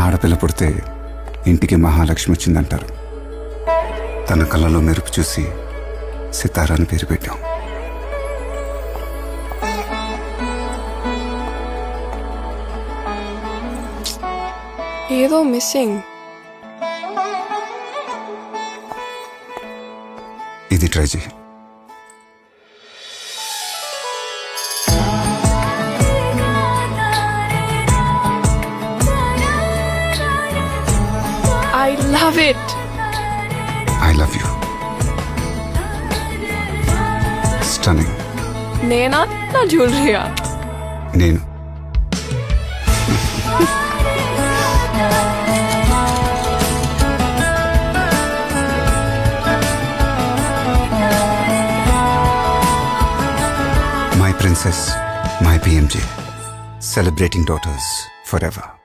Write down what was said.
ఆడపిల్ల పుడితే ఇంటికి మహాలక్ష్మి వచ్చిందంటారు. తన కళ్ళలో మెరుపు చూసి సితారాని పేరు పెట్టాం. ఏదో మిస్సింగ్. ఇది ట్రై చేయి. I love it. I love you. Stunning. నేనా నా జ్యువెలరీయా? నేను my princess, my PMJ, celebrating daughters forever.